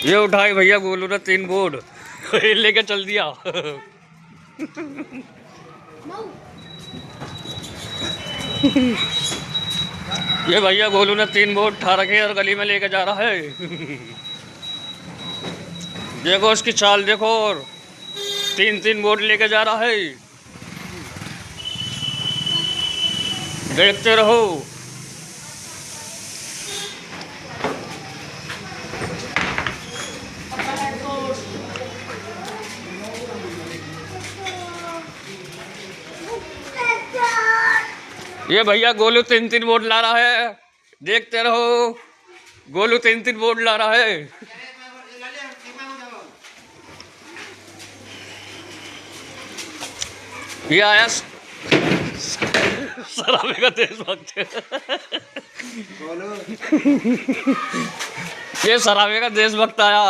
ये उठाए भैया गोलू ने 3 बोर्ड लेके चल दिया। ये भैया गोलू ने 3 बोर्ड उठा रखे और गली में लेके जा रहा है। देखो उसकी चाल देखो, और 3 बोर्ड लेके जा रहा है। देखते रहो। ये भैया गोलू 3 बोर्ड ला रहा है, देखते रहो। गोलू 3 बोर्ड ला रहा है। ये आया शराबे का देशभक्त। ये शराबे का देशभक्त आया।